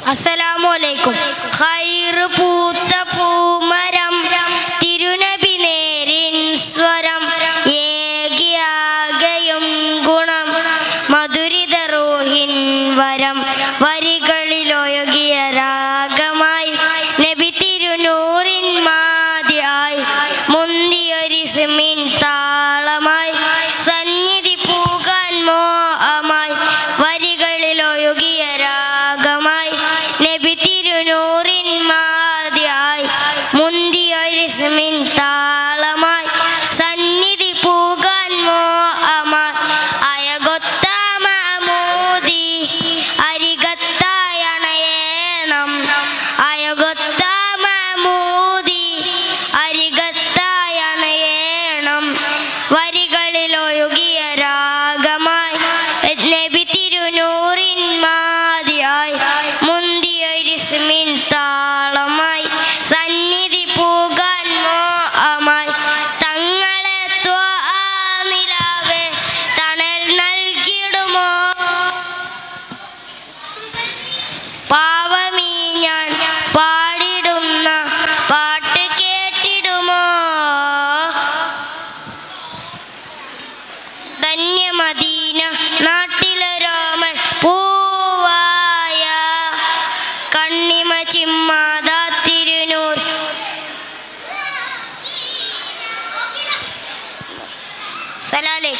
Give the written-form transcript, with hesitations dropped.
അസ്സലാമു അലൈക്കും. ഖൈറ് പൂത്ത പൂമരം തിരുനബി നേരിൻ സ്വരം ഏകിയാകയും ഗുണം മധുരിത റൂഹിൻ വരം വരികളിലൊഴുകിയ രാഗമായി നബി തിരുനൂറിൻ മാതിയായി മുന്തിയൊരിസ്മിൻ താളമായി സന്നിധി പൂകാൻ മോഹമായി വരികളിലൊഴുകിയ രാഗമായി നബി തിരുനൂറിൻ മാതിയായി മുന്തിയൊരിസ്മിൻ താളമായി സന്നിധി പൂകാൻ മോഹമായി അയകൊത്ത മഹമൂദി അരികത്തായണയേണം അയകൊത്ത മഹമൂദി അരികത്തായണയേണം വരികളിലൊഴുകിയ രാഗമായി നബി തിരുനൂറിൻ മാതിയായി മുന്തിയൊരിസ്മിൻ താളമായി സന്നിധി പൂകാൻ മോഹമായി തങ്ങളെ നിലാവേ തണൽ നൽകിടുമോ പാവമീ ഞാൻ പാടിടുന്ന പാട്ട് കേട്ടിടുമോ ധന്യമദീന നാട്ടിലൊരോമൽ പൂവായ കണ്ണിമ ചിമ്മാതാ തിരുനൂർ സലാലേ